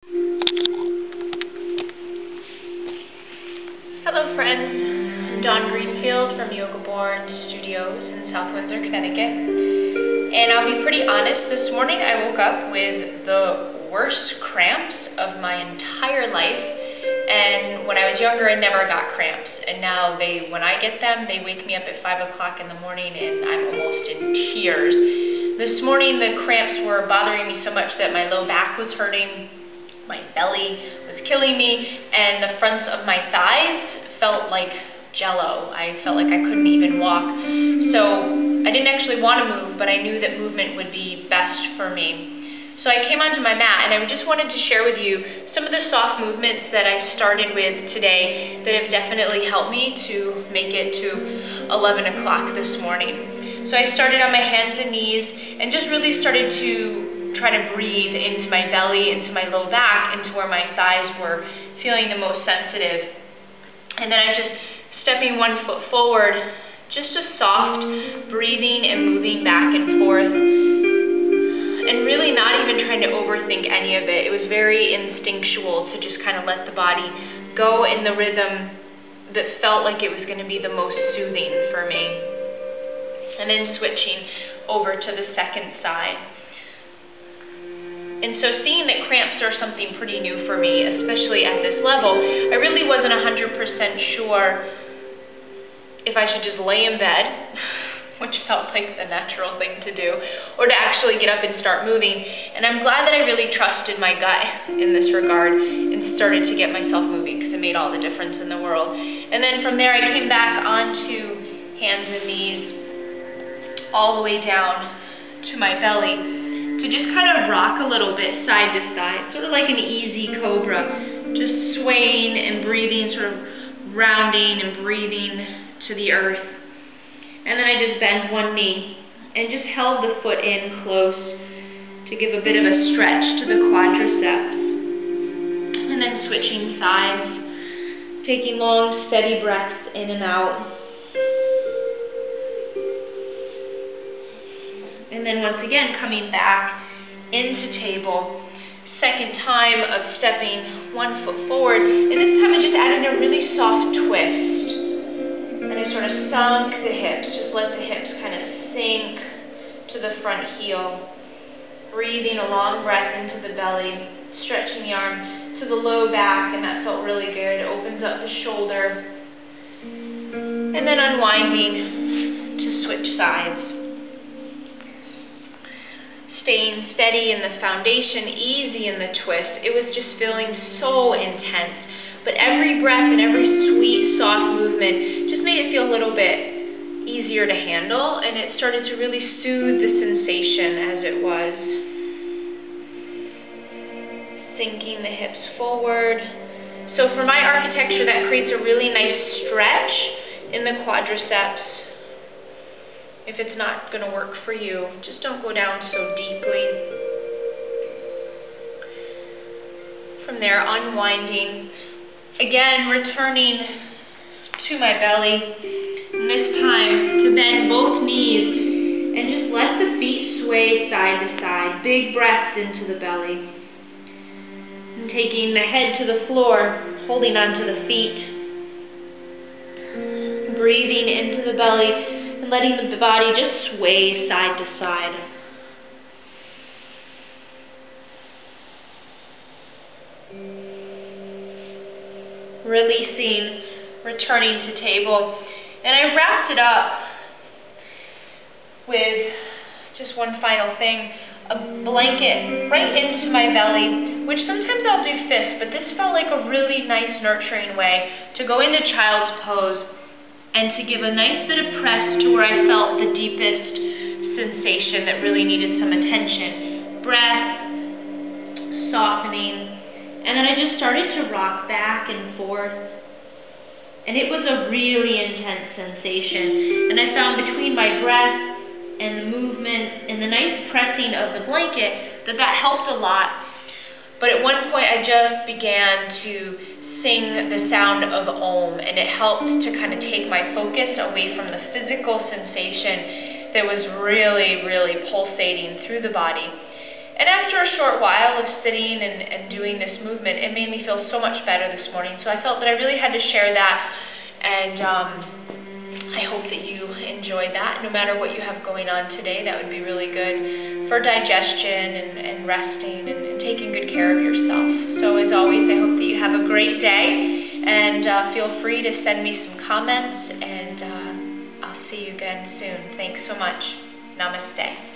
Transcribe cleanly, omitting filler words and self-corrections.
Hello friends, I'm Dawn Greenfield from Yoga Born Studios in South Windsor, Connecticut. And I'll be pretty honest, this morning I woke up with the worst cramps of my entire life. And when I was younger I never got cramps. And now when I get them, they wake me up at 5 o'clock in the morning and I'm almost in tears. This morning the cramps were bothering me so much that my low back was hurting, my belly was killing me, and the fronts of my thighs felt like jello. I felt like I couldn't even walk. So I didn't actually want to move, but I knew that movement would be best for me. So I came onto my mat and I just wanted to share with you some of the soft movements that I started with today that have definitely helped me to make it to 11 o'clock this morning. So I started on my hands and knees and just really started to try to breathe into my belly, into my low back, into where my thighs were feeling the most sensitive. And then I just stepping one foot forward, just a soft breathing and moving back and forth, and really not even trying to overthink any of it. It was very instinctual to just kind of let the body go in the rhythm that felt like it was going to be the most soothing for me. And then switching over to the second side. And so seeing that cramps are something pretty new for me, especially at this level, I really wasn't 100% sure if I should just lay in bed, which felt like the natural thing to do, or to actually get up and start moving. And I'm glad that I really trusted my gut in this regard and started to get myself moving, because it made all the difference in the world. And then from there I came back onto hands and knees all the way down to my belly, to just kind of rock a little bit side to side, sort of like an easy cobra, just swaying and breathing, sort of rounding and breathing to the earth. And then I just bent one knee and just held the foot in close to give a bit of a stretch to the quadriceps. And then switching sides, taking long, steady breaths in and out. And then once again coming back into table, second time of stepping one foot forward, and this time I just added a really soft twist. And I sort of sunk the hips, just let the hips kind of sink to the front heel. Breathing a long breath into the belly, stretching the arm to the low back, and that felt really good. It opens up the shoulder. And then unwinding to switch sides. Staying steady in the foundation, easy in the twist. It was just feeling so intense. But every breath and every sweet, soft movement just made it feel a little bit easier to handle, and it started to really soothe the sensation as it was. Sinking the hips forward. So for my architecture, that creates a really nice stretch in the quadriceps. If it's not going to work for you, just don't go down so deeply. From there, unwinding. Again, returning to my belly. And this time, to bend both knees and just let the feet sway side to side. Big breaths into the belly. And taking the head to the floor, holding onto the feet. Breathing into the belly. And letting the body just sway side to side. Releasing, returning to table. And I wrapped it up with just one final thing, a blanket right into my belly, which sometimes I'll do fists, but this felt like a really nice nurturing way to go into child's pose and to give a nice bit of press to where I felt the deepest sensation that really needed some attention. Breath, softening, and then I just started to rock back and forth. And it was a really intense sensation. And I found between my breath and the movement and the nice pressing of the blanket that helped a lot. But at one point I just began to sing the sound of Om, and it helped to kind of take my focus away from the physical sensation that was really, really pulsating through the body. And after a short while of sitting and doing this movement, it made me feel so much better this morning. So I felt that I really had to share that, and I hope that you enjoyed that. No matter what you have going on today, that would be really good for digestion and resting and taking good care of yourself. So as always, I hope that you have a great day, and feel free to send me some comments, and I'll see you again soon. Thanks so much. Namaste.